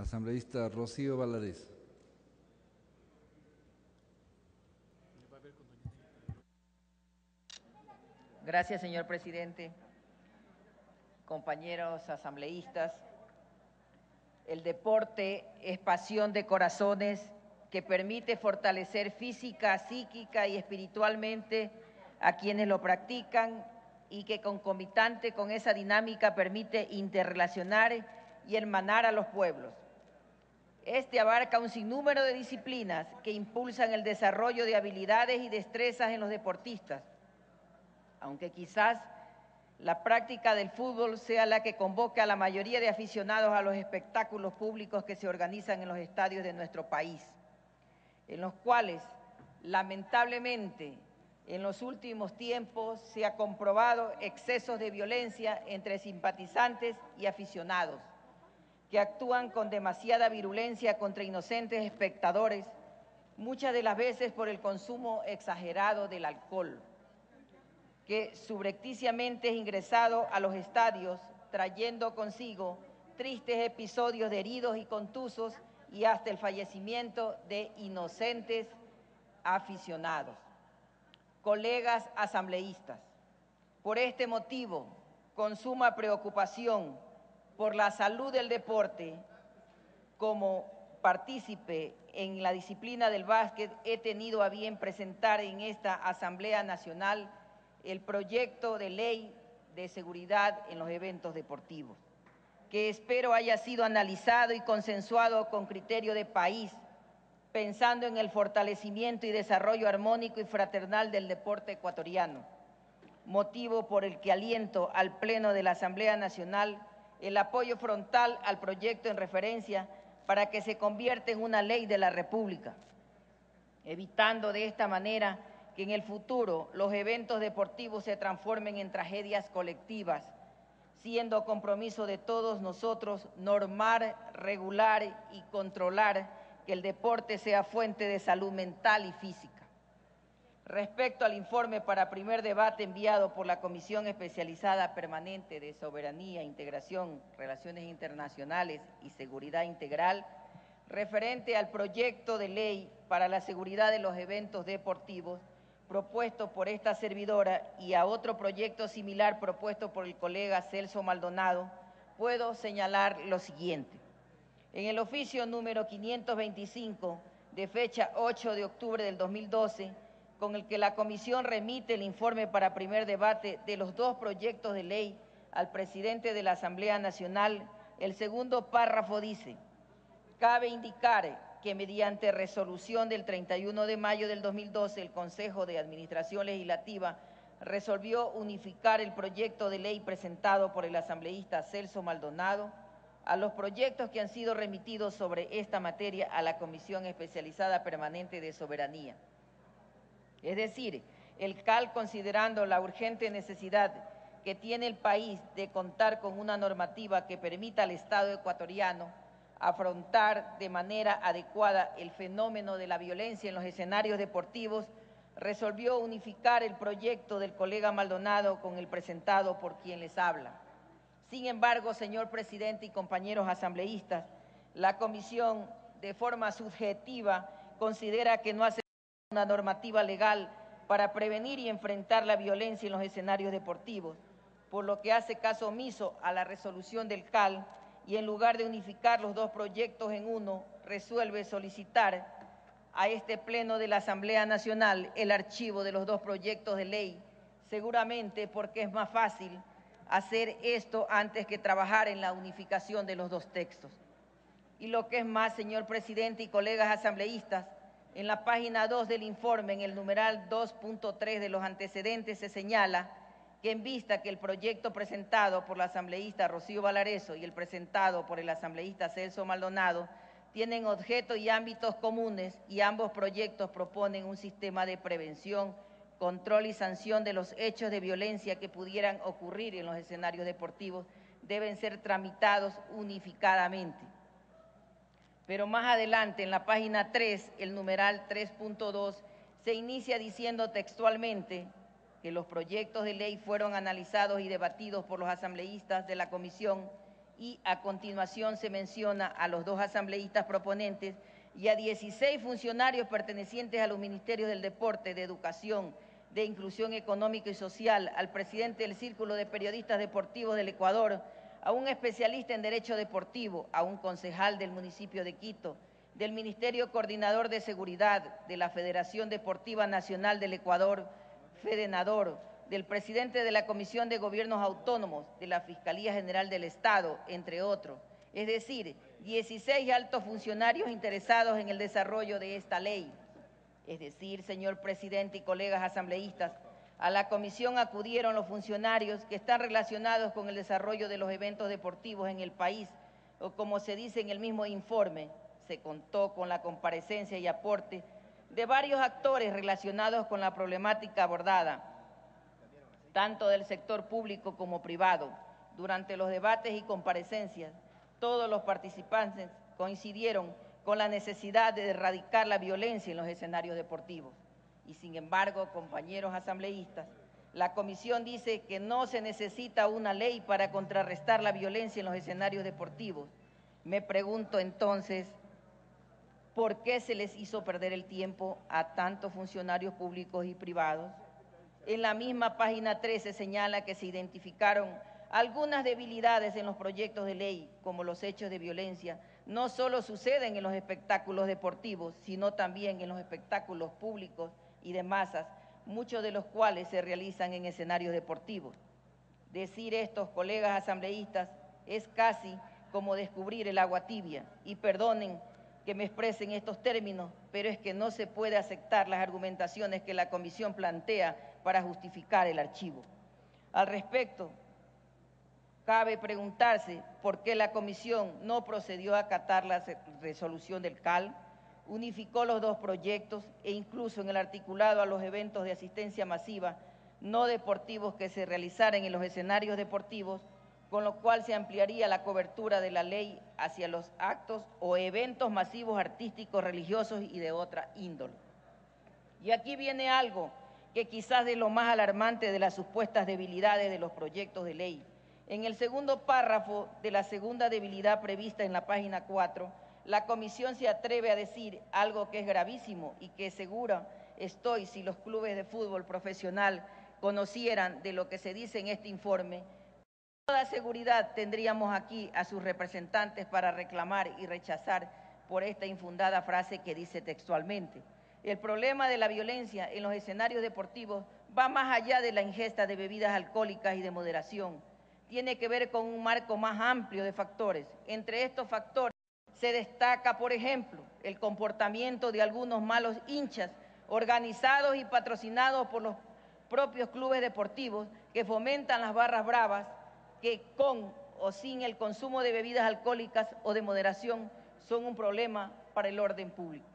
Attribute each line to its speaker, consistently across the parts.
Speaker 1: Asambleísta Rocío Valadez.
Speaker 2: Gracias, señor presidente. Compañeros asambleístas, el deporte es pasión de corazones que permite fortalecer física, psíquica y espiritualmente a quienes lo practican y que concomitante con esa dinámica permite interrelacionar y hermanar a los pueblos. Este abarca un sinnúmero de disciplinas que impulsan el desarrollo de habilidades y destrezas en los deportistas, aunque quizás la práctica del fútbol sea la que convoca a la mayoría de aficionados a los espectáculos públicos que se organizan en los estadios de nuestro país, en los cuales, lamentablemente, en los últimos tiempos se ha comprobado excesos de violencia entre simpatizantes y aficionados, que actúan con demasiada virulencia contra inocentes espectadores, muchas de las veces por el consumo exagerado del alcohol, que subrepticiamente es ingresado a los estadios, trayendo consigo tristes episodios de heridos y contusos y hasta el fallecimiento de inocentes aficionados. Colegas asambleístas, por este motivo, con suma preocupación por la salud del deporte, como partícipe en la disciplina del básquet, he tenido a bien presentar en esta Asamblea Nacional el proyecto de ley de seguridad en los eventos deportivos, que espero haya sido analizado y consensuado con criterio de país, pensando en el fortalecimiento y desarrollo armónico y fraternal del deporte ecuatoriano, motivo por el que aliento al Pleno de la Asamblea Nacional el apoyo frontal al proyecto en referencia para que se convierta en una ley de la República, evitando de esta manera que en el futuro los eventos deportivos se transformen en tragedias colectivas, siendo compromiso de todos nosotros normar, regular y controlar que el deporte sea fuente de salud mental y física. Respecto al informe para primer debate enviado por la Comisión Especializada Permanente de Soberanía, Integración, Relaciones Internacionales y Seguridad Integral, referente al proyecto de ley para la seguridad de los eventos deportivos, propuesto por esta servidora, y a otro proyecto similar propuesto por el colega Celso Maldonado, puedo señalar lo siguiente. En el oficio número 525, de fecha 8 de octubre del 2012, con el que la Comisión remite el informe para primer debate de los dos proyectos de ley al presidente de la Asamblea Nacional, el segundo párrafo dice: cabe indicar que mediante resolución del 31 de mayo del 2012, el Consejo de Administración Legislativa resolvió unificar el proyecto de ley presentado por el asambleísta Celso Maldonado a los proyectos que han sido remitidos sobre esta materia a la Comisión Especializada Permanente de Soberanía. Es decir, el CAL, considerando la urgente necesidad que tiene el país de contar con una normativa que permita al Estado ecuatoriano afrontar de manera adecuada el fenómeno de la violencia en los escenarios deportivos, resolvió unificar el proyecto del colega Maldonado con el presentado por quien les habla. Sin embargo, señor presidente y compañeros asambleístas, la Comisión, de forma subjetiva, considera que no hace una normativa legal para prevenir y enfrentar la violencia en los escenarios deportivos, por lo que hace caso omiso a la resolución del CAL y en lugar de unificar los dos proyectos en uno, resuelve solicitar a este Pleno de la Asamblea Nacional el archivo de los dos proyectos de ley, seguramente porque es más fácil hacer esto antes que trabajar en la unificación de los dos textos. Y lo que es más, señor presidente y colegas asambleístas, en la página 2 del informe, en el numeral 2.3 de los antecedentes, se señala que en vista que el proyecto presentado por la asambleísta Rocío Valarezo y el presentado por el asambleísta Celso Maldonado tienen objeto y ámbitos comunes y ambos proyectos proponen un sistema de prevención, control y sanción de los hechos de violencia que pudieran ocurrir en los escenarios deportivos, deben ser tramitados unificadamente. Pero más adelante, en la página 3, el numeral 3.2, se inicia diciendo textualmente que los proyectos de ley fueron analizados y debatidos por los asambleístas de la comisión y a continuación se menciona a los 2 asambleístas proponentes y a 16 funcionarios pertenecientes a los Ministerios del Deporte, de Educación, de Inclusión Económica y Social, al presidente del Círculo de Periodistas Deportivos del Ecuador, a un especialista en Derecho Deportivo, a un concejal del municipio de Quito, del Ministerio Coordinador de Seguridad, de la Federación Deportiva Nacional del Ecuador, FEDENADOR, del presidente de la Comisión de Gobiernos Autónomos, de la Fiscalía General del Estado, entre otros. Es decir, 16 altos funcionarios interesados en el desarrollo de esta ley. Es decir, señor presidente y colegas asambleístas, a la comisión acudieron los funcionarios que están relacionados con el desarrollo de los eventos deportivos en el país, o como se dice en el mismo informe, se contó con la comparecencia y aporte de varios actores relacionados con la problemática abordada, tanto del sector público como privado. Durante los debates y comparecencias, todos los participantes coincidieron con la necesidad de erradicar la violencia en los escenarios deportivos. Y sin embargo, compañeros asambleístas, la comisión dice que no se necesita una ley para contrarrestar la violencia en los escenarios deportivos. Me pregunto entonces, ¿por qué se les hizo perder el tiempo a tantos funcionarios públicos y privados? En la misma página 13 señala que se identificaron algunas debilidades en los proyectos de ley, como los hechos de violencia, no solo suceden en los espectáculos deportivos, sino también en los espectáculos públicos y de masas, muchos de los cuales se realizan en escenarios deportivos. Decir estos colegas asambleístas es casi como descubrir el agua tibia, y perdonen que me expresen estos términos, pero es que no se puede aceptar las argumentaciones que la comisión plantea para justificar el archivo. Al respecto, cabe preguntarse por qué la comisión no procedió a acatar la resolución del CAL, unificó los 2 proyectos e incluso en el articulado a los eventos de asistencia masiva no deportivos que se realizaran en los escenarios deportivos, con lo cual se ampliaría la cobertura de la ley hacia los actos o eventos masivos artísticos, religiosos y de otra índole. Y aquí viene algo que quizás es lo más alarmante de las supuestas debilidades de los proyectos de ley. En el segundo párrafo de la segunda debilidad prevista en la página 4, la comisión se atreve a decir algo que es gravísimo y que segura estoy si los clubes de fútbol profesional conocieran de lo que se dice en este informe, con toda seguridad tendríamos aquí a sus representantes para reclamar y rechazar por esta infundada frase que dice textualmente: el problema de la violencia en los escenarios deportivos va más allá de la ingesta de bebidas alcohólicas y de moderación. Tiene que ver con un marco más amplio de factores. Entre estos factores se destaca, por ejemplo, el comportamiento de algunos malos hinchas organizados y patrocinados por los propios clubes deportivos que fomentan las barras bravas, que con o sin el consumo de bebidas alcohólicas o de moderación son un problema para el orden público.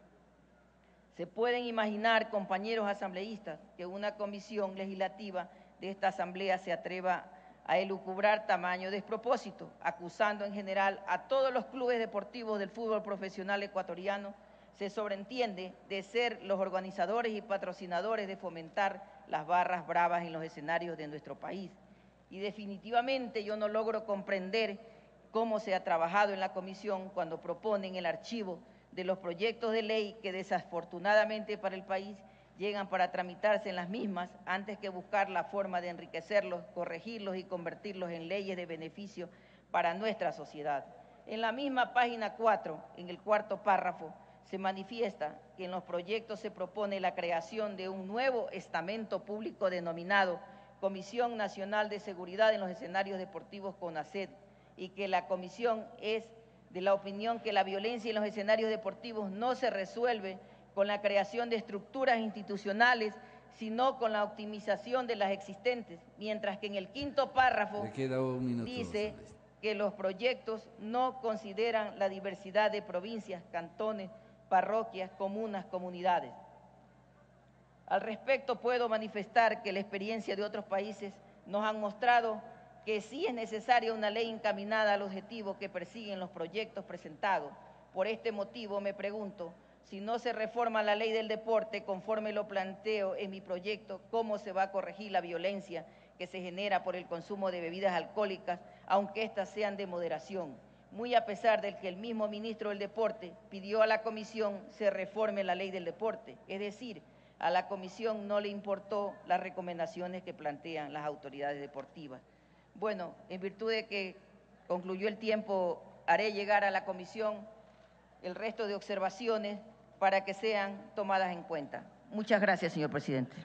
Speaker 2: Se pueden imaginar, compañeros asambleístas, que una comisión legislativa de esta asamblea se atreva a elucubrar tamaño despropósito, acusando en general a todos los clubes deportivos del fútbol profesional ecuatoriano, se sobreentiende, de ser los organizadores y patrocinadores de fomentar las barras bravas en los escenarios de nuestro país. Y definitivamente yo no logro comprender cómo se ha trabajado en la comisión cuando proponen el archivo de los proyectos de ley que desafortunadamente para el país llegan para tramitarse en las mismas antes que buscar la forma de enriquecerlos, corregirlos y convertirlos en leyes de beneficio para nuestra sociedad. En la misma página 4, en el cuarto párrafo, se manifiesta que en los proyectos se propone la creación de un nuevo estamento público denominado Comisión Nacional de Seguridad en los Escenarios Deportivos, CONASED, y que la comisión es de la opinión que la violencia en los escenarios deportivos no se resuelve con la creación de estructuras institucionales, sino con la optimización de las existentes, mientras que en el quinto párrafo dice que los proyectos no consideran la diversidad de provincias, cantones, parroquias, comunas, comunidades. Al respecto puedo manifestar que la experiencia de otros países nos han mostrado que sí es necesaria una ley encaminada al objetivo que persiguen los proyectos presentados. Por este motivo me pregunto, si no se reforma la ley del deporte conforme lo planteo en mi proyecto, ¿cómo se va a corregir la violencia que se genera por el consumo de bebidas alcohólicas aunque éstas sean de moderación, muy a pesar de que el mismo ministro del Deporte pidió a la comisión se reforme la ley del deporte, es decir, a la comisión no le importó las recomendaciones que plantean las autoridades deportivas. Bueno, en virtud de que concluyó el tiempo, haré llegar a la comisión el resto de observaciones para que sean tomadas en cuenta. Muchas gracias, señor presidente.